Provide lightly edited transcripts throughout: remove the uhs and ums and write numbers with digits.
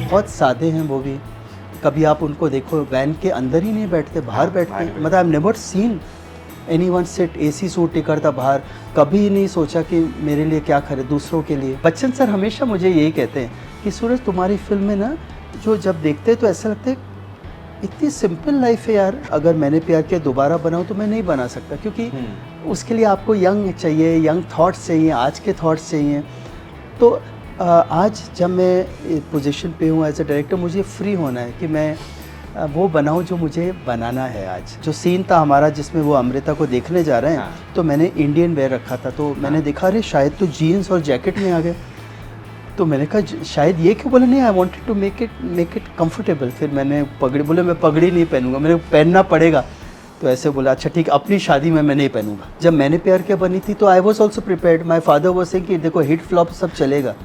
बहुत सादे हैं वो भी। कभी आप उनको देखो वैन के अंदर ही नहीं बैठते, बाहर बैठते हैं। मतलब I have never seen anyone sit AC suit ticket था बाहर। कभी नहीं सोचा कि मेरे लिए क्या खरीद, दूसरों के लिए। बच्चन सर हमेशा मुझे यही कहते हैं कि सूरज तुम्हारी फिल्म में ना जो जब देखते हैं तो ऐसा लगता है इतनी सिंपल लाइफ है यार, अगर मैंने प्यार किया दोबारा बनाऊँ तो मैं नहीं बना सकता, क्योंकि उसके लिए आपको यंग चाहिए, यंग थॉट्स चाहिए, आज के थॉट्स चाहिए। तो आज जब मैं पोजीशन पे हूँ एज ए डायरेक्टर, मुझे फ्री होना है कि मैं वो बनाऊँ जो मुझे बनाना है। आज जो सीन था हमारा जिसमें वो अमृता को देखने जा रहे हैं, तो मैंने इंडियन वेयर रखा था, तो मैंने देखा अरे शायद तो जीन्स और जैकेट में आ गए। तो मैंने कहा शायद ये क्यों, बोले नहीं I wanted to make it comfortable. फिर मैंने पगड़ी, बोले मैं पगड़ी नहीं पहनूंगा, मेरे को पहनना पड़ेगा। तो ऐसे बोला अच्छा ठीक, अपनी शादी में मैं नहीं पहनूंगा। जब मैंने प्यार किया बनी थी तो I was also prepared. My father was saying कि देखो हिट फ्लॉप सब चलेगा,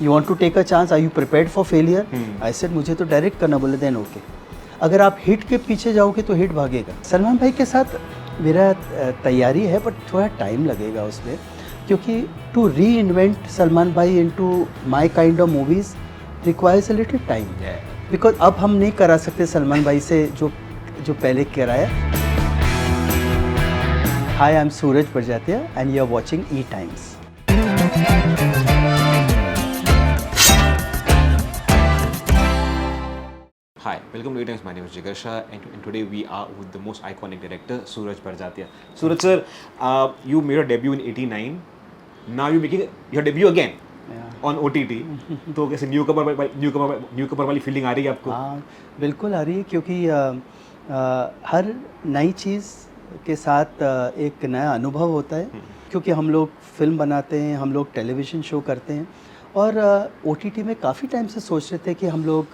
you want to take a chance, are you prepared for failure? I said मुझे तो डायरेक्ट करना। बोले देन ओके, अगर आप हिट के पीछे जाओगे तो हिट भागेगा। सलमान भाई के साथ मेरा तैयारी है, बट थोड़ा टाइम लगेगा उसमें, क्योंकि टू री इन्वेंट सलमान भाई into my kind of movies requires a little time, because अब हम नहीं करा सकते सलमान भाई से जो पहले कराया। Hi, I am Suraj Prajatiya and you are watching E Times. Hi, welcome to E-Times. My name is Jigar Shah, and today we are with the most iconic director, Suraj Parjatia. Suraj sir, you made a debut in '89. Now you're making your debut again on OTT. तो कैसे newcomer वाली feeling आ रही है आपको? हाँ बिल्कुल आ रही है, क्योंकि हर नई चीज़ के साथ एक नया अनुभव होता है। क्योंकि हम लोग फिल्म बनाते हैं, हम लोग टेलीविज़न शो करते हैं, और OTT में काफ़ी टाइम से सोच रहे थे कि हम लोग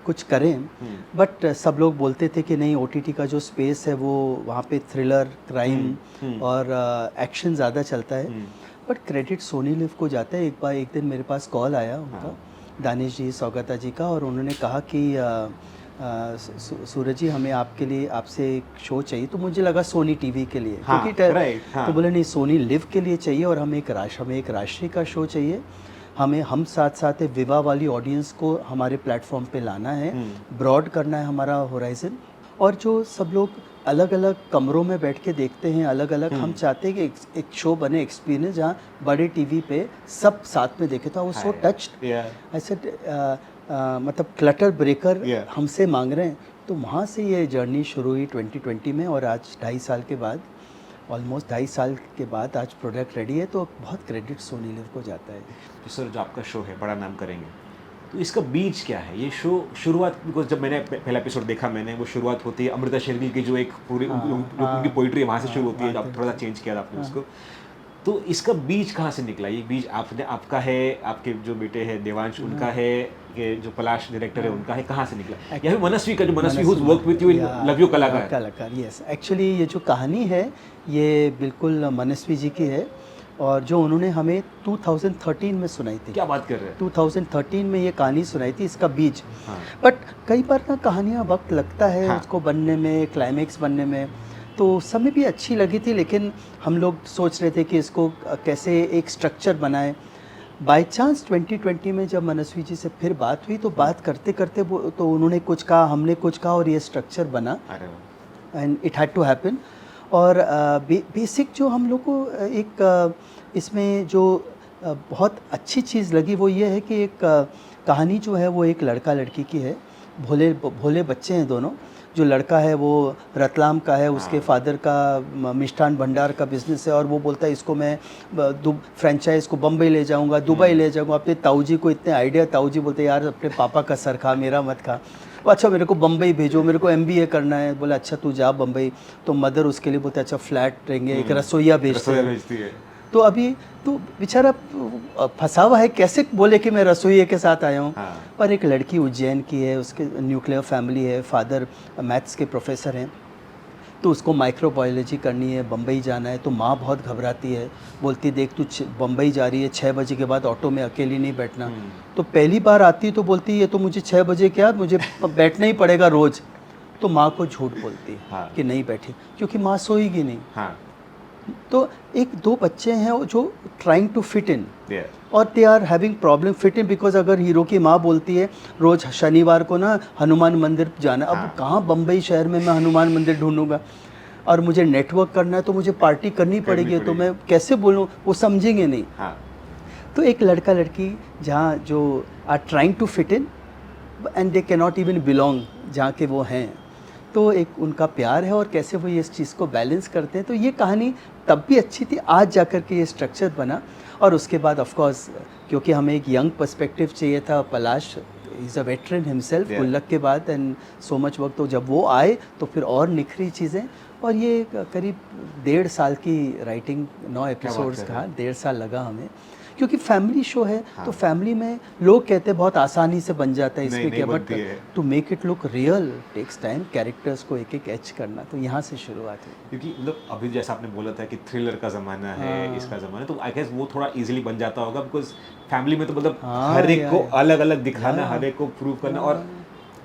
कुछ करें, बट सब लोग बोलते थे कि नहीं, OTT का जो स्पेस है वो वहाँ पे थ्रिलर, क्राइम और एक्शन ज़्यादा चलता है। बट क्रेडिट सोनी लिव को जाता है। एक दिन मेरे पास कॉल आया उनका, दानिश जी सौगता जी का, और उन्होंने कहा कि सूरज जी हमें आपके लिए आपसे एक शो चाहिए। तो मुझे लगा सोनी टीवी के लिए, क्योंकि तो बोले नहीं, सोनी लिव के लिए चाहिए, और हमें एक राष्ट्रीय का शो चाहिए। हम साथ साथ विवाह वाली ऑडियंस को हमारे प्लेटफॉर्म पे लाना है, ब्रॉड करना है हमारा होराइजन। और जो सब लोग अलग अलग कमरों में बैठ के देखते हैं, अलग अलग, हम चाहते हैं कि एक शो बने, एक्सपीरियंस, जहाँ बड़े टीवी पे सब साथ में देखे। तो वो सो टच्ड, ऐसे मतलब क्लटर ब्रेकर हमसे मांग रहे हैं। तो वहाँ से ये जर्नी शुरू हुई 2020 में, और आज 2.5 साल के बाद, ऑलमोस्ट 2.5 साल के बाद आज प्रोडक्ट रेडी है। तो बहुत क्रेडिट सोनी लिव को जाता है। तो सर जो आपका शो है, बड़ा नाम करेंगे, तो इसका बीज क्या है? ये शो शुरुआत, बिकॉज जब मैंने पहला एपिसोड देखा, मैंने वो शुरुआत होती है अमृता शेरगिल की जो एक पूरी उनकी पोइट्री है, वहाँ से शुरू होती है। आप थोड़ा सा चेंज किया आपने उसको। तो इसका बीज कहाँ से निकला? ये बीज आपका है, आपके जो बेटे हैं देवांश उनका है, कि जो पलाश डायरेक्टर है उनका है, कहाँ से निकला? या फिर मनस्वी का, जो Manasvi whose work with you in love you कलाकार। यस, एक्चुअली ये जो कहानी है ये बिल्कुल मनस्वी जी की है, और जो उन्होंने हमें 2013 में सुनाई थी। क्या बात कर रहे हैं? 2013 में ये कहानी सुनाई थी, इसका बीज। बट कई बार ना कहानियाँ वक्त लगता है उसको बनने में, क्लाइमेक्स बनने में। तो समय भी अच्छी लगी थी, लेकिन हम लोग सोच रहे थे कि इसको कैसे एक स्ट्रक्चर बनाए। बाय चांस 2020 में जब मनस्वी जी से फिर बात हुई, तो बात करते करते वो तो उन्होंने कुछ कहा, हमने कुछ कहा, और ये स्ट्रक्चर बना, and it had to happen. और बेसिक जो हम लोग को एक इसमें जो बहुत अच्छी चीज़ लगी वो ये है कि एक कहानी जो है वो एक लड़का लड़की की है। भोले बच्चे हैं दोनों। जो लड़का है वो रतलाम का है, उसके फादर का मिष्ठान भंडार का बिज़नेस है, और वो बोलता है इसको मैं फ्रेंचाइज को बम्बई ले जाऊंगा, दुबई ले जाऊंगा। अपने ताऊ जी को इतने आइडिया, ताऊ जी बोलते यार अपने पापा का सर खा, मेरा मत खा। अच्छा मेरे को बम्बई भेजो, मेरे को MBA करना है। बोला अच्छा तू जा बम्बई। तो मदर उसके लिए बोलते अच्छा फ्लैट रहेंगे, एक रसोईया भेजती है। तो अभी तो बेचारा फंसा हुआ है, कैसे बोले कि मैं रसोईये के साथ आया हूँ। पर एक लड़की उज्जैन की है, उसके न्यूक्लियर फैमिली है, फादर मैथ्स के प्रोफेसर हैं, तो उसको माइक्रोबायोलॉजी करनी है, बम्बई जाना है। तो माँ बहुत घबराती है, बोलती देख तू बम्बई जा रही है, 6 बजे के बाद ऑटो में अकेली नहीं बैठना। तो पहली बार आती तो बोलती ये तो मुझे 6 बजे क्या, मुझे बैठना ही पड़ेगा रोज़। तो माँ को झूठ बोलती है कि नहीं बैठी, क्योंकि माँ सोएगी नहीं। तो एक दो बच्चे हैं वो जो trying to fit in, Yeah. और they are having problem fit in, because अगर हीरो की माँ बोलती है रोज़ शनिवार को ना हनुमान मंदिर जाना, अब हाँ। कहाँ बम्बई शहर में मैं हनुमान मंदिर ढूंढूंगा, और मुझे नेटवर्क करना है तो मुझे पार्टी करनी पड़ेगी, तो मैं कैसे बोलूँ, वो समझेंगे नहीं। हाँ. तो एक लड़का लड़की जहाँ जो are trying to fit in and they can not even belong जहाँ के वो हैं, तो एक उनका प्यार है और कैसे वो ये इस चीज़ को बैलेंस करते हैं। तो ये कहानी तब भी अच्छी थी, आज जाकर के ये स्ट्रक्चर बना। और उसके बाद ऑफ कोर्स क्योंकि हमें एक यंग पर्सपेक्टिव चाहिए था, Palash is a veteran himself Yeah. Gullak के बाद एंड सो मच वर्क, तो जब वो आए तो फिर और निखरी चीज़ें। और ये करीब 1.5 साल की राइटिंग, 9 एपिसोड्स कर का, रहे हैं। 1.5 साल लगा हमें, क्योंकि फैमिली शो है। हाँ. तो फैमिली में लोग कहते हैं बहुत आसानी से बन जाता है, नहीं, इसमें नहीं क्या, बट बनती है। To make it look real takes time, characters को एक एक एच करना, तो यहाँ से शुरुआत हुई। क्योंकि मतलब अभी जैसा आपने बोला था कि थ्रिलर का ज़माना है, हाँ। इसका ज़माना है, तो आई गेस वो थोड़ा इजीली बन जाता होगा, बिकॉज फैमिली में तो मतलब हाँ, हर एक या, को या। अलग अलग दिखाना, या। हर एक को प्रूव करना और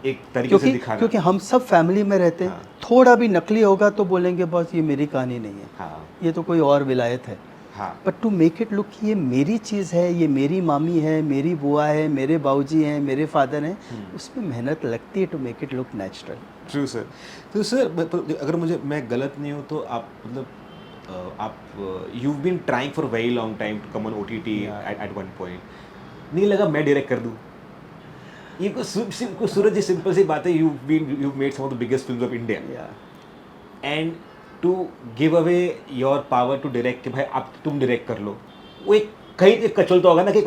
एक तरीके से क्योंकि दिखाना. क्योंकि हम सब फैमिली में रहते हैं, हाँ. थोड़ा भी नकली होगा तो बोलेंगे बस ये मेरी कहानी नहीं है, हाँ. ये तो कोई और विलायत है। हाँ. But to make it look कि ये मेरी चीज़ है, ये मेरी मामी है, मेरी बुआ है, मेरे बाबूजी हैं, मेरे फादर हैं, उसमें मेहनत लगती है to make it look natural. True sir. तो सर अगर मैं गलत नहीं हूँ तो आप मतलब आप you been trying for very long time to come on OTT at one point, नहीं लगा मैं डायरेक्ट कर दूँ? ये कोई सूरज जी सिंपल सी बात है, you made some of the biggest films of India and to give away your power to direct कि भाई आप तुम डायरेक्ट कर लो, वो एक कहीं एक कचल तो होगा ना कि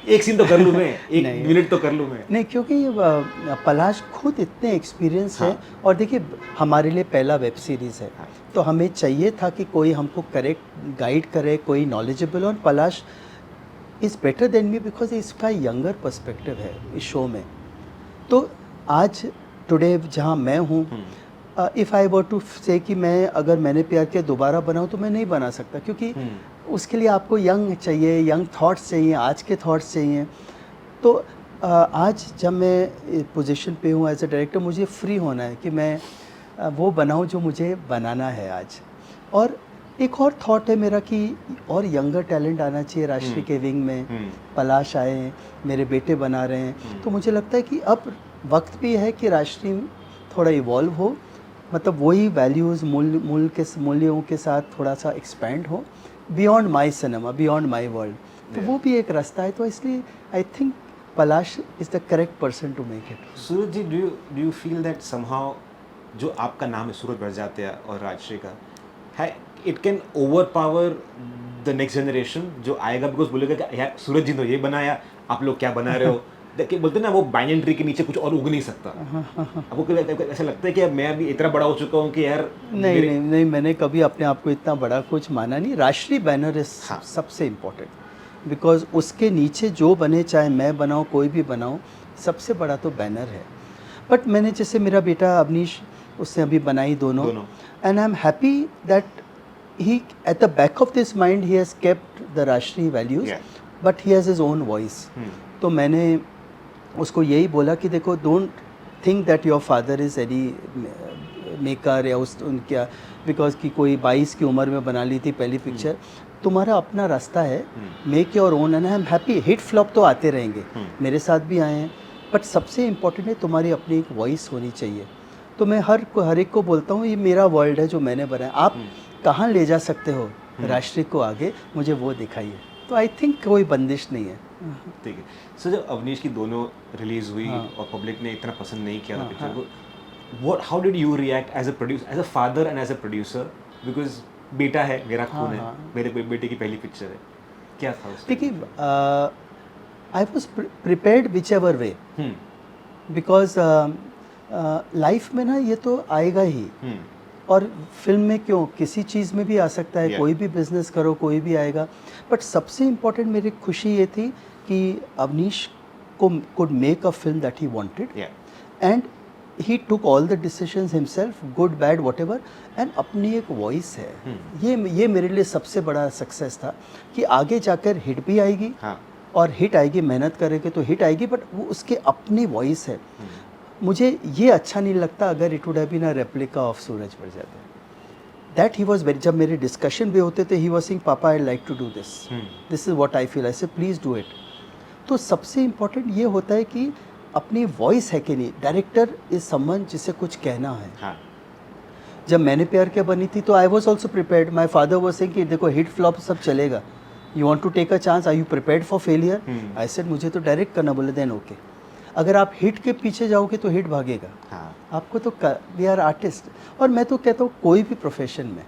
एक सीन तो कर लूँ मैं, एक नहीं। मिनट तो कर लूँ मैं. नहीं, क्योंकि पलाश खुद इतने एक्सपीरियंस हाँ. है, और देखिए हमारे लिए पहला वेब सीरीज़ है, हाँ. तो हमें चाहिए था कि कोई हमको करेक्ट गाइड करे, कोई नॉलेजेबल, और Palash is better than me because इसका यंगर पर्सपेक्टिव है इस शो में। तो आज टुडे जहाँ मैं हूँ, इफ़ आई वर टू से कि मैं अगर मैंने प्यार किया दोबारा बनाऊँ तो मैं नहीं बना सकता, क्योंकि उसके लिए आपको यंग चाहिए, यंग थॉट्स चाहिए, आज के थॉट्स चाहिए। तो आज जब मैं पोजीशन पे हूँ एज ए डायरेक्टर, मुझे फ्री होना है कि मैं वो बनाऊँ जो मुझे बनाना है आज। और एक और थॉट है मेरा कि और यंगर टैलेंट आना चाहिए राष्ट्रीय के विंग में। पलाश आए हैं, मेरे बेटे बना रहे हैं, तो मुझे लगता है कि अब वक्त भी है कि राष्ट्रीय थोड़ा इवॉल्व हो, मतलब वही वैल्यूज़ मूल्यों के साथ थोड़ा सा एक्सपैंड हो beyond my cinema, beyond my world. तो वो भी एक रास्ता है, तो इसलिए I think Palash is the correct person to make it. Suraj ji, do you feel that somehow जो आपका नाम है सूरज बड़जात्या और राजश्री का है, it can over power the next generation जो आएगा, बिकॉज बोलेगा कि यार सूरज जी तो ये बनाया, आप लोग क्या बना रहे हो? देखिए बोलते ना वो बाइनरी ट्री के नीचे कुछ और उग नहीं सकता। आपको ऐसा लगता है कि अब मैं अभी इतना बड़ा हो चुका हूँ कि यार नहीं, मैंने कभी अपने आप को इतना बड़ा कुछ माना नहीं। राष्ट्रीय बैनर इज हाँ. सबसे इम्पोर्टेंट, बिकॉज उसके नीचे जो बने, चाहे मैं बनाऊँ कोई भी बनाऊँ, सबसे बड़ा तो बैनर है। बट मैंने जैसे मेरा बेटा अवनीश, उससे अभी बनाई दोनों, and I am happy that he at the back of his mind he has kept the राष्ट्रीय values, but he has his own voice. तो मैंने उसको यही बोला कि देखो, don't think that your father is any maker या उनका, बिकॉज कि कोई 22 की उम्र में बना ली थी पहली पिक्चर, तुम्हारा अपना रास्ता है, make your own. And I am happy, hit flop तो आते रहेंगे, मेरे साथ भी आए हैं, बट सबसे इम्पोर्टेंट है तुम्हारी अपनी एक वॉइस होनी चाहिए। तो मैं हर एक को बोलता हूँ ये मेरा वर्ल्ड है जो मैंने बनाया, आप कहाँ ले जा सकते हो राष्ट्रीय को आगे, मुझे वो दिखाइए। तो आई थिंक कोई बंदिश नहीं है। ठीक है। सो जब अवनीश की दोनों रिलीज हुई और पब्लिक ने इतना पसंद नहीं किया था पिक्चर को, what how did you react as a producer, as a father and as a producer, because बेटा है, मेरा खून है, मेरे बेटे की पहली पिक्चर है, क्या था उसमें? देखिए, I was prepared which ever way, because life में ना ये तो आएगा ही, और फिल्म में क्यों, किसी चीज़ में भी आ सकता है, कोई भी बिजनेस करो कोई भी आएगा। बट सबसे इम्पोर्टेंट मेरी खुशी ये थी कि अवनीश को could make a film that he wanted, and he took all the decisions himself, good bad whatever, and अपनी एक वॉइस है। ये मेरे लिए सबसे बड़ा सक्सेस था कि आगे जाकर हिट भी आएगी, और हिट आएगी, मेहनत करेंगे तो हिट आएगी, बट वो उसके अपनी वॉइस है। मुझे ये अच्छा नहीं लगता अगर it would have been a replica of Suraj Barjatya, that he was very, जब मेरे डिस्कशन भी होते थे ही was saying papa I like to do this is what I feel, I say please do it. तो सबसे इम्पोर्टेंट ये होता है कि अपनी वॉइस है कि नहीं, डायरेक्टर इज समवन जिसे कुछ कहना है। हाँ जब मैंने प्यार किया बनी थी तो I was also prepared, my father was saying कि देखो हिट फ्लॉप सब चलेगा, you want to take a chance, are you prepared for failure? I said मुझे तो डायरेक्ट करना, बोले देन ओके। अगर आप हिट के पीछे जाओगे तो हिट भागेगा। हाँ आपको तो वी आर आर्टिस्ट, और मैं तो कहता हूँ कोई भी प्रोफेशन में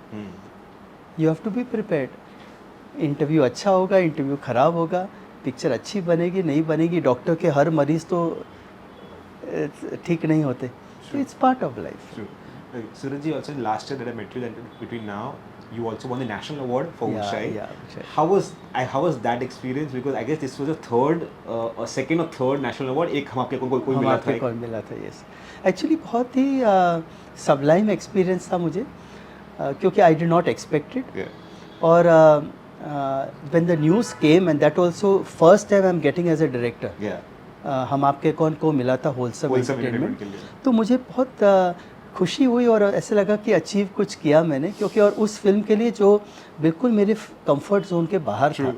you have to be prepared. Interview अच्छा होगा, इंटरव्यू ख़राब होगा, पिक्चर अच्छी बनेगी नहीं बनेगी, डॉक्टर के हर मरीज़ तो ठीक नहीं होते, तो it's part of life. True. Suraj ji, also last year that I met you, that between now, you also won the national award for Yeah, Uchai. yeah, Uchai. How was that experience? Because I guess this was a second or third national award. एक हम आपके कोई हम मिला था। आपके कौन मिला था, यस। एक्चुअली बहुत ही सबलाइम एक्सपीरियंस था मुझे, क्योंकि I did not expect it. Yeah. और when the news came and that also first time I am getting as a director, Yeah. हम आपके कौन को मिला था होलसम Wholesome एंटरटेनमेंट, entertainment के लिए। तो मुझे बहुत खुशी हुई और ऐसे लगा कि अचीव कुछ किया मैंने, क्योंकि और उस फिल्म के लिए जो बिल्कुल मेरे कंफर्ट जोन के बाहर था।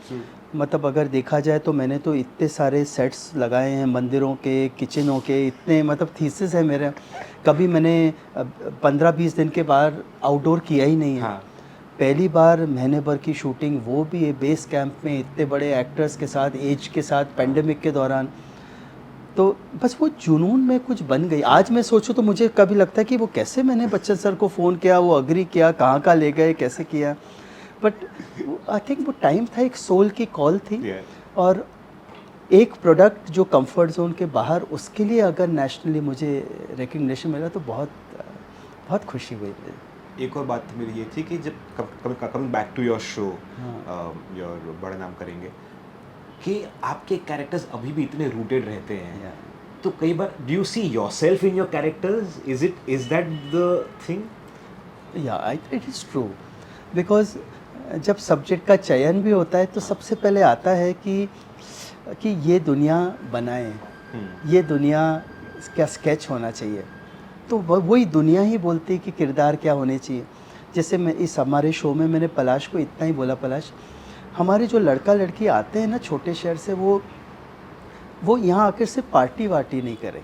True. मतलब अगर देखा जाए तो मैंने तो इतने सारे सेट्स लगाए हैं, मंदिरों के, किचनों के, इतने मतलब थीसिस है मेरे। कभी मैंने 15-20 दिन के बाद आउटडोर किया ही नहीं है। हाँ। पहली बार महीने भर की शूटिंग, वो भी बेस कैंप में इतने बड़े एक्टर्स के साथ, एज के साथ, पेंडेमिक के दौरान। तो बस वो जुनून में कुछ बन गई। आज मैं सोचूं तो मुझे कभी लगता है कि वो कैसे मैंने बच्चन सर को फ़ोन किया, वो अग्री किया, कहाँ ले गए, कैसे किया। बट आई थिंक वो टाइम था, एक सोल की कॉल थी। Yeah. और एक प्रोडक्ट जो कंफर्ट जोन के बाहर, उसके लिए अगर नेशनली मुझे रिकग्निशन मिला तो बहुत बहुत खुशी हुई मुझे। एक और बात मेरी ये थी कि जब coming back to your show, your बड़ा नाम करेंगे, कि आपके कैरेक्टर्स अभी भी इतने रूटेड रहते हैं, तो कई बार do you see yourself in your characters? Is that the thing? या इट इज़ ट्रू, बिकॉज जब सब्जेक्ट का चयन भी होता है तो सबसे पहले आता है कि ये दुनिया बनाएं, ये दुनिया क्या स्केच होना चाहिए, तो वही दुनिया ही बोलती है कि किरदार क्या होने चाहिए। जैसे मैं इस हमारे शो में मैंने पलाश को इतना ही बोला, पलाश हमारे जो लड़का लड़की आते हैं ना छोटे शहर से, वो यहाँ आकर से पार्टी वार्टी नहीं करे।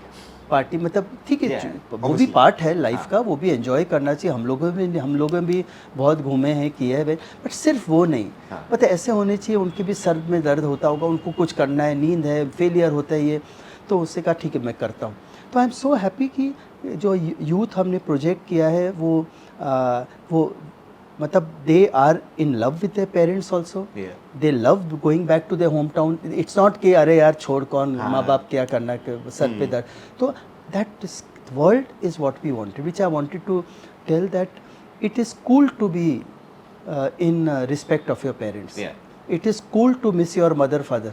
पार्टी मतलब ठीक है, वो भी पार्ट है लाइफ का, वो भी एंजॉय करना चाहिए। हम लोगों में भी बहुत घूमे हैं, किए हैं, बट सिर्फ वो नहीं। पता ऐसे होने चाहिए, उनके भी सर में दर्द होता होगा, उनको कुछ करना है, नींद है, फेलियर होता है ये, तो उससे कहा ठीक है मैं करता हूँ। तो आई एम सो हैप्पी कि जो यूथ हमने प्रोजेक्ट किया है वो मतलब they are in love with their parents also, they love going back to their home town. It's not कि अरे यार छोड़, कौन माँ बाप क्या करना सर पे दर्द। तो that world is what we wanted, which I wanted to tell, that it is cool to be in respect of your parents. It is cool to miss your mother father,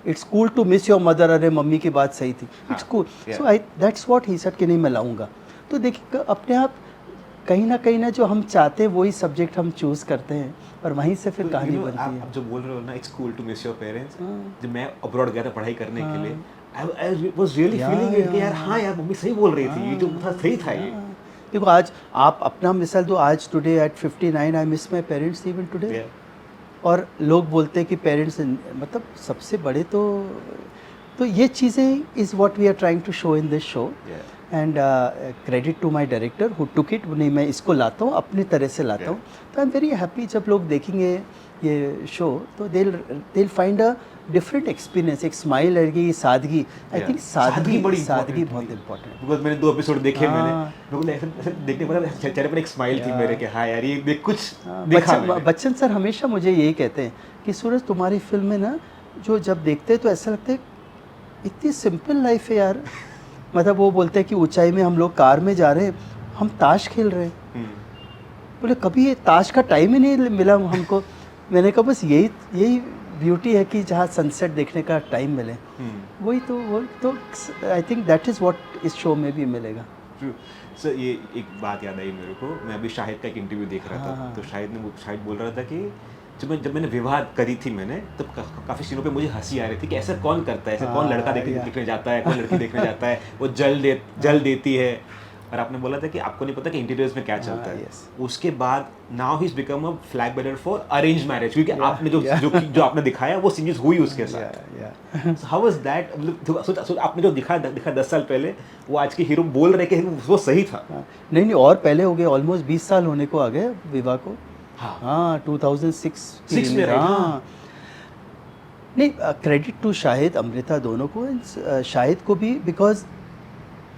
it's cool to miss your mother, अरे mummy की बात सही थी, it's cool. So I that's what he said कि नहीं मैं लाऊंगा। तो देखिए अपने आप कहीं ना जो हम चाहते हैं वही सब्जेक्ट हम चूज़ करते हैं और वहीं से फिर कहानी बनती है। आप जो बोल रहे हो ना, it's cool to miss your parents, जब मैं अब्रॉड गया था पढ़ाई करने के लिए, I was really feeling it कि यार हाँ यार मम्मी सही बोल रही थी, ये जो था सही था ये। देखो आज आप अपना मिसाल दो, आज today at 59 I miss my parents even today. और लोग बोलते हैं कि पेरेंट्स मतलब सबसे बड़े, तो ये चीज़ें is what we are trying to show in this show. And credit to my director who took it. नहीं मैं इसको लाता हूँ, अपनी तरह से लाता हूँ। तो आई एम वेरी हैप्पी जब लोग देखेंगे ये शो तो they'll find a different experience. एक स्माइल रहेगी, सादगी। आई थिंक सादगी बहुत इम्पोर्टेंट। बिकॉज मैंने 2 एपिसोड देखे, मैंने देखने पर चेहरे पर एक स्माइल थी मेरे कि हाँ यार ये देख कुछ देखा। बच्चन सर हमेशा मुझे यही कहते हैं कि सूरज तुम्हारी फिल्म में ना जो जब देखते हैं तो ऐसा लगता है इतनी सिंपल लाइफ है यार। मतलब वो बोलते हैं कि ऊंचाई में हम लोग कार में जा रहे हैं, हम ताश खेल रहे हैं। बोले कभी ये ताश का टाइम ही नहीं मिला हमको। मैंने कहा बस यही ब्यूटी है कि जहाँ सनसेट देखने का टाइम मिले। वही तो I think that is what is show में भी मिलेगा। सर ये एक बात याद आई मेरे को, मैं अभी शाहिद का एक इंटरव्यू देख रहा था, तो शाहिद बोल रहा था कि जब मैंने विवाह करी थी मैंने, तब काफ़ी सीनों पे मुझे हंसी आ रही थी कि ऐसा कौन करता है, ऐसा कौन लड़का देखने जाता है, कौन लड़की देखने जाता है, वो जल देती है, और आपने बोला था कि आपको नहीं पता कि इंटीरियर्स में क्या चलता है। yes. उसके बाद now he is become a flag bearer for arrange marriage, क्योंकि आपने जो आपने दिखाया वो चीज़ हुई उसके साथ। How was that? मतलब आपने जो दिखा 10 साल पहले, वो आज के हीरो बोल रहे कि वो सही था। नहीं और पहले हो गए, ऑलमोस्ट 20 साल होने को आ गए विवाह को। हाँ 2006 में right, हाँ नहीं, क्रेडिट टू शाहिद अमृता दोनों को, शाहिद को भी, बिकॉज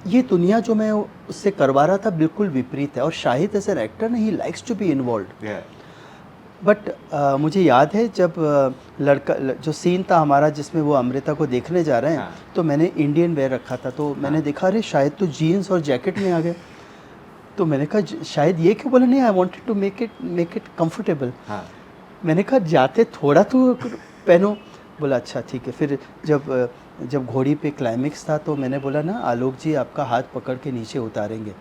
ये दुनिया जो मैं उससे करवा रहा था बिल्कुल विपरीत है, और Shahid as an actor he likes to be involve. But मुझे याद है जब लड़का जो सीन था हमारा जिसमें वो अमृता को देखने जा रहे हैं, हाँ. तो मैंने इंडियन वेयर रखा था, तो मैंने देखा अरे शायद तो जीन्स और जैकेट में आ गए, तो मैंने कहा शायद ये क्यों, बोला नहीं I wanted to make it comfortable. मैंने कहा जाते थोड़ा तो पहनो, बोला अच्छा ठीक है। फिर जब घोड़ी पे क्लाइमेक्स था तो मैंने बोला ना आलोक जी आपका हाथ पकड़ के नीचे उतारेंगे,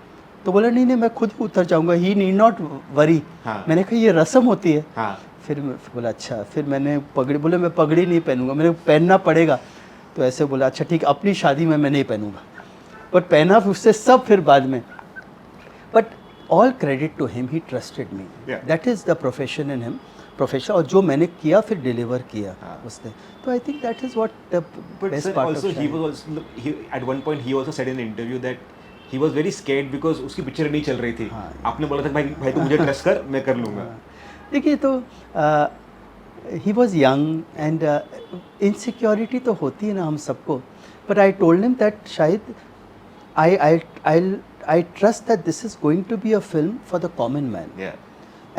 तो बोला नहीं मैं खुद उतर जाऊंगा, ही नीड नॉट वरी। मैंने कहा ये रस्म होती है। फिर बोला अच्छा, फिर मैंने पगड़ी, बोले मैं पगड़ी नहीं पहनूंगा, मैंने पहनना पड़ेगा, तो ऐसे बोला अच्छा ठीक, अपनी शादी में मैं नहीं पहनूंगा, बट पहना उससे सब फिर बाद में। But all credit to him, he trusted me, that is the profession in him, profession, और जो मैंने किया फिर डिलीवर किया उसने, तो I think that is what the best part of. He was also, at one point he also said in interview that he was very scared because उसकी picture नहीं चल रही थी। आपने बोला था भाई तू मुझे ट्रस्ट कर, मैं कर लूँगा। देखिए तो he was young and insecurity तो होती है ना हम सबको, but I told him that शायद I trust that this is going to be a film for the common man.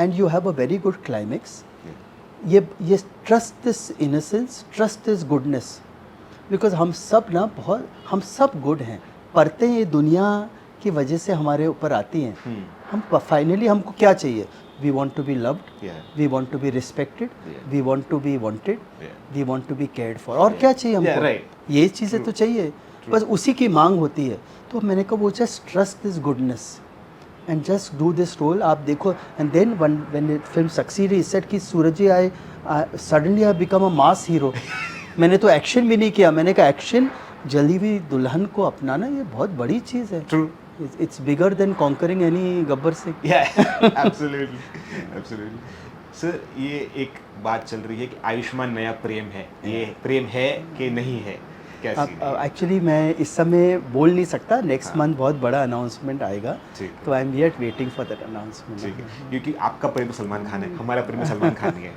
And you have a very good climax. ये trust this innocence, trust this goodness, because हम सब ना हम सब good हैं, परतें ये दुनिया की वजह से हमारे ऊपर आती हैं। हम फाइनली हमको क्या चाहिए? We want to be loved, we want to be respected, we want to be wanted, we want to be cared for. और क्या चाहिए हमको? ये चीज़ें तो चाहिए, बस उसी की मांग होती है। तो मैंने कहा वो just trust this goodness and just do this role, आप देखो। And then when film succeed he said कि Suraj ji I suddenly I become a mass hero. मैंने तो एक्शन भी नहीं किया, मैंने कहा एक्शन जली हुई दुल्हन को अपनाना ये बहुत बड़ी चीज़ है। True, it's bigger than conquering any Gabbar Singh. Absolutely absolutely. Sir ये एक बात चल रही है कि आयुष्मान नया प्रेम है, ये प्रेम है कि नहीं है? एक्चुअली मैं इस समय बोल नहीं सकता, नेक्स्ट मंथ बहुत बड़ा अनाउंसमेंट आएगा, तो I am yet waiting for that announcement. क्योंकि आपका प्रेम सलमान खान है, हमारा प्रेम सलमान खान ही है,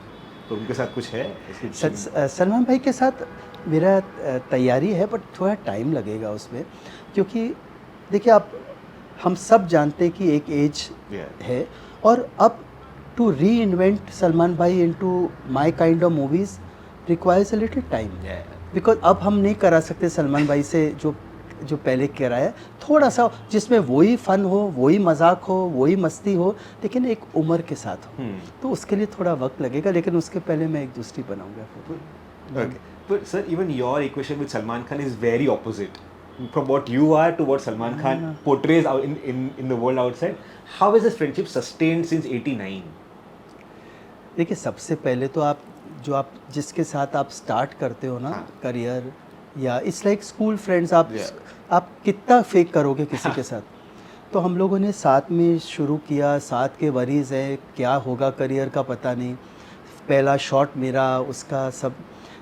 तो उनके साथ कुछ है? सलमान भाई के साथ मेरा तैयारी है, बट थोड़ा टाइम लगेगा उसमें, क्योंकि देखिए आप हम सब जानते हैं कि एक एज है, और अब टू री इन्वेंट सलमान भाई into my kind of movies requires a little time, because अब हम नहीं करा सकते सलमान भाई से जो पहले कराया, थोड़ा सा जिसमें वही फ़न हो, वही मजाक हो, वही मस्ती हो, लेकिन एक उम्र के साथ हो। तो उसके लिए थोड़ा वक्त लगेगा, लेकिन उसके पहले मैं एक दूसरी बनाऊंगा। But sir, even your equation with Salman Khan is very opposite from what you are to what Salman Khan portrays out in the world outside. How is this friendship sustained since 89? देखिए सबसे पहले तो आप जिसके साथ आप start करते हो ना करियर, या इट्स लाइक स्कूल फ्रेंड्स, आप कितना फेक करोगे किसी के साथ। तो हम लोगों ने साथ में शुरू किया, साथ के वरीज़ हैं, क्या होगा करियर का पता नहीं, पहला शॉट मेरा उसका सब,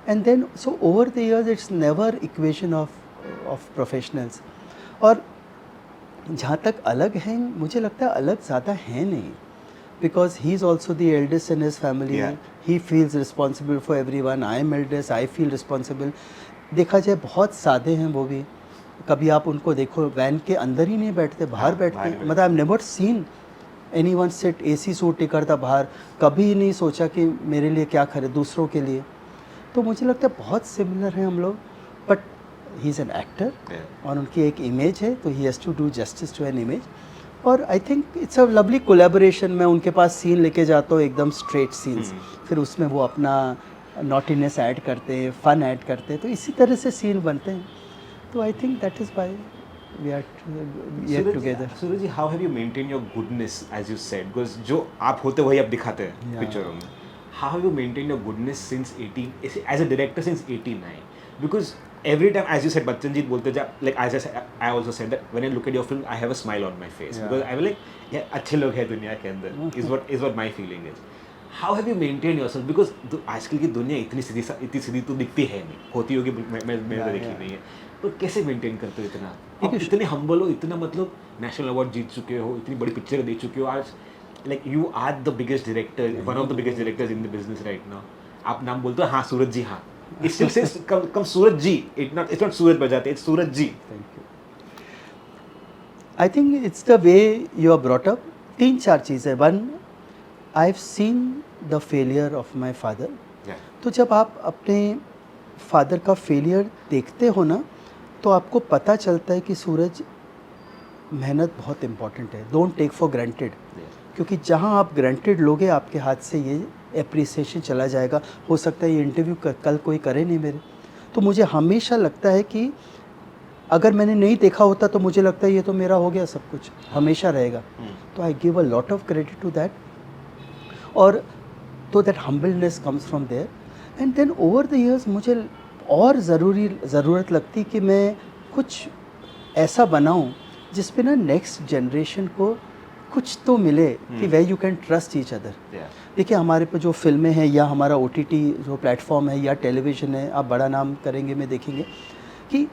and then so over the years it's never equation of professionals. और जहाँ तक अलग हैं, मुझे लगता है अलग ज़्यादा है नहीं, because he is also the eldest in his family. He feels responsible for everyone. I am eldest, I feel responsible. देखा जाए बहुत सादे हैं वो भी, कभी आप उनको देखो वैन के अंदर ही नहीं बैठते, बाहर बैठते, मतलब I never seen anyone sit AC suit ticket था बाहर, कभी नहीं सोचा कि मेरे लिए क्या खरीद, दूसरों के लिए। तो मुझे लगता है बहुत सिमिलर हैं हम लोग, but he is an actor और उनकी एक इमेज है, तो he has to do justice to an image. और I think it's a lovely collaboration. मैं उनके पास सीन लेके जाता हूँ, एकदम स्ट्रेट सीन्स, फिर उसमें वो अपना नॉटीनेस ऐड करते हैं, फन ऐड करते हैं, तो इसी तरह से सीन बनते हैं। तो I think that is why we are together. Suraj ji, how have you maintain your goodness as you said, because जो आप होते वही आप दिखाते हैं पिक्चरों में। How have you maintain your goodness since 18 as a director since 89? Because every time, as you said, Bachchanjit बोलते जा, like as I also said that when I look at your film, I have a smile on my face because I'm like, yeah, अच्छे लोग हैं दुनिया के अंदर, is what my feeling is. How have you maintained yourself? Because आजकल की दुनिया इतनी सीधी तो दिखती है नहीं, होती होगी, मैंने तो देखी नहीं है, तो कैसे मेंटेन करते हो इतना? आप इतने हम्बल हो, इतना मतलब नेशनल अवार्ड जीत चुके हो, इतनी बड़ी पिक्चर देख चुके हो, आज like you are the biggest director, one of the biggest directors in the business right now. आप नाम बोलते हो, हाँ सूरज जी, हाँ, it still says come Suraj ji, it's not सूरज बजाते, it's Suraj ji. Thank you. I think it's the way you are brought up. 3-4 चीज़ है. One, I've seen the failure of my father. Yeah. तो जब आप अपने father का failure देखते हो ना, तो आपको पता चलता है कि सूरज, मेहनत बहुत इम्पॉर्टेंट है. Don't take for granted. क्योंकि जहाँ आप ग्रांटेड लोगे, आपके हाथ से ये एप्रिसिएशन चला जाएगा. हो सकता है ये इंटरव्यू कल कोई करे नहीं मेरे. तो मुझे हमेशा लगता है कि अगर मैंने नहीं देखा होता तो मुझे लगता है ये तो मेरा हो गया सब कुछ, हमेशा रहेगा. तो I give a lot of credit to that. और तो that humbleness comes from there. And then over the years मुझे और ज़रूरत लगती कि मैं कुछ ऐसा बनाऊं जिस पे ना नेक्स्ट जनरेशन को कुछ तो मिले, कि way you can trust each other. देखिए हमारे पे जो फिल्में हैं या हमारा OTT जो प्लेटफॉर्म है या टेलीविज़न है, आप बड़ा नाम करेंगे में देखेंगे कि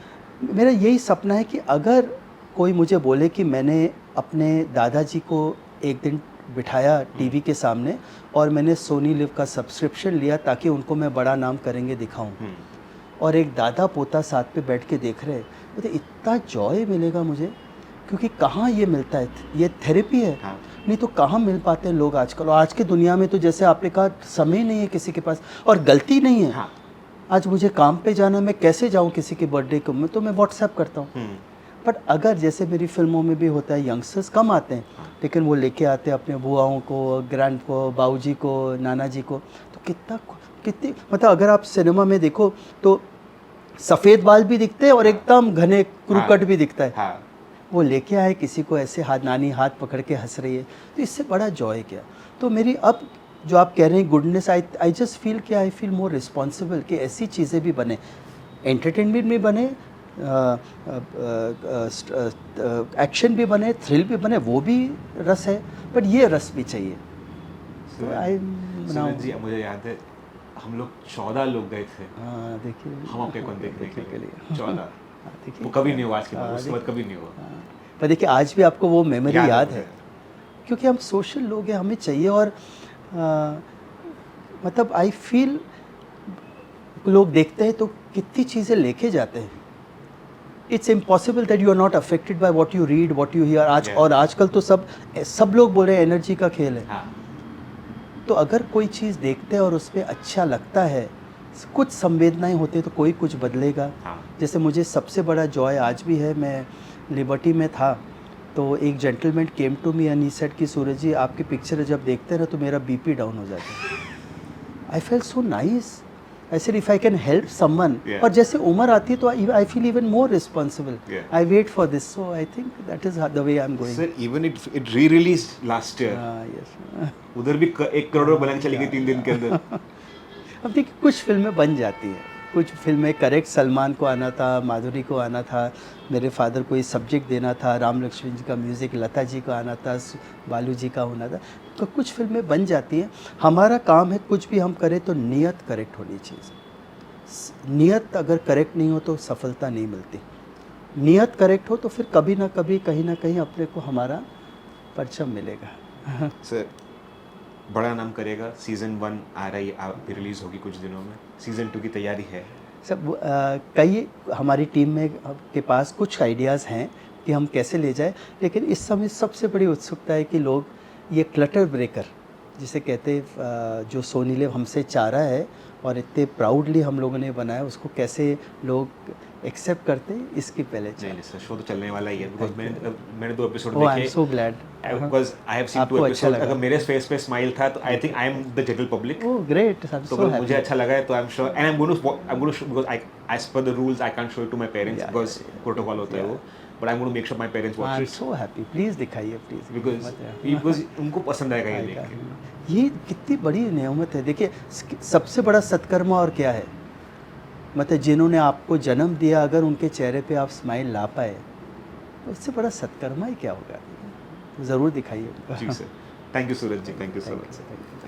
मेरा यही सपना है कि अगर कोई मुझे बोले कि मैंने अपने दादाजी को एक दिन बिठाया टीवी के सामने और मैंने सोनी लिव का सब्सक्रिप्शन लिया ताकि उनको मैं बड़ा नाम करेंगे दिखाऊं, और एक दादा पोता साथ पे बैठ के देख रहे हैं, तो इतना जॉय मिलेगा मुझे. क्योंकि कहाँ ये मिलता है, ये थेरेपी है. हाँ. नहीं तो कहाँ मिल पाते हैं लोग आजकल. और आज की दुनिया में तो जैसे आपने कहा, समय नहीं है किसी के पास, और गलती नहीं है. हाँ. आज मुझे काम पे जाना, मैं कैसे जाऊँ किसी के बर्थडे को, मैं तो मैं व्हाट्सएप करता हूँ. बट अगर जैसे मेरी फिल्मों में भी होता है, यंगस्टर्स कम आते हैं, लेकिन वो लेके आते हैं अपने बुआओं को, ग्रैंड को, बाऊजी को, नाना जी को. तो कितनी मतलब अगर आप सिनेमा में देखो तो सफ़ेद बाल भी दिखते हैं और एकदम घने क्रूकट भी दिखता है. हाँ. वो लेके आए किसी को ऐसे, हाथ नानी हाथ पकड़ के हंस रही है, तो इससे बड़ा जॉय क्या. तो मेरी अब जो आप कह रहे हैं गुडनेस, आई जस्ट फील कि आई फील मोर रिस्पॉन्सिबल कि ऐसी चीज़ें भी बने, एंटरटेनमेंट भी बने, एक्शन भी बने, थ्रिल भी बने, वो भी रस है, बट ये रस भी चाहिए. सूरज जी, मुझे याद है हम लोग 14 लोग गए थे. हाँ देखिए, हम आपके कौन देखने के लिए 14. देखिए वो कभी नहीं हुआ, आज के बाद उसके बाद कभी नहीं हुआ. पर देखिए आज भी आपको वो मेमोरी याद है, क्योंकि हम सोशल लोग हैं, हमें चाहिए. और मतलब आई फील लोग देखते हैं तो कितनी चीज़ें लेके जाते हैं. It's impossible that you are not affected by what you read, what you hear. आज और आजकल तो सब लोग बोल रहे हैं एनर्जी का खेल है. हाँ. तो अगर कोई चीज़ देखते हैं और उस पर अच्छा लगता है, कुछ संवेदनाएं होती है, तो कोई कुछ बदलेगा. हाँ. जैसे मुझे सबसे बड़ा जॉय आज भी है, मैं लिबर्टी में था तो एक gentleman came to me and he said कि सूरज जी आपकी पिक्चर जब देखते हैं ना तो मेरा BP डाउन हो जाता है. I felt so nice. I said if I can help someone. और जैसे उम्र आती है तो I feel even more responsible. I wait for this. So I think that is the way I am going. Sir, even it re-released last year. Yes. उधर भी 1 करोड़ बलंग चली गई 3 दिन के अंदर. अब देखिए कुछ फिल्में बन जाती हैं, कुछ फिल्में करेक्ट. सलमान को आना था, माधुरी को आना था, मेरे फादर को ये सब्जेक्ट देना था, राम लक्ष्मण जी का म्यूज़िक, लता जी को आना था, बालू जी का होना था. तो कुछ फिल्में बन जाती हैं. हमारा काम है कुछ भी हम करें तो नियत करेक्ट होनी चाहिए. नियत अगर करेक्ट नहीं हो तो सफलता नहीं मिलती. नियत करेक्ट हो तो फिर कभी ना कभी कहीं ना कहीं अपने को हमारा परचम मिलेगा. सर, बड़ा नाम करेगा सीज़न 1 आ रही है, रिलीज़ होगी कुछ दिनों में. सीज़न 2 की तैयारी है? सब कई हमारी टीम में के पास कुछ आइडियाज़ हैं कि हम कैसे ले जाए, लेकिन इस समय सबसे बड़ी उत्सुकता है कि लोग ये क्लटर ब्रेकर जिसे कहते हैं, जो सोनी लिव हमसे चाह रहा है और इतने प्राउडली हम लोगों ने बनाया, उसको कैसे लोग एक्सेप्ट करते हैं, इसकी पहले नहीं सर, शो तो चलने वाला ही है. बिकॉज मैंने 2 एपिसोड देखे. आई एम देखे. So glad. Because I have seen 2 episode. अगर मेरे फेस पे स्माइल था तो I think I am the general public. Oh great. I am तो सो हैप्पी. मुझे अच्छा लगा है, तो I am sure and I am going to because I as per the rules I can't show it to my parents because protocol होता है वो. But I am going to make sure my parents watch I am it so happy. Please दिखाइए please. Because उनको पसंद आएगा ये देख के. ये कितनी बड़ी नेमत है. देखिए सबसे बड़ा सत्कर्म और क्या है, मतलब जिन्होंने आपको जन्म दिया, अगर उनके चेहरे पे आप स्माइल ला पाए तो उससे बड़ा सत्कर्मा ही क्या होगा। ज़रूर दिखाइए उनको। जी sir, thank you Suraj ji, thank you so much. Thank you.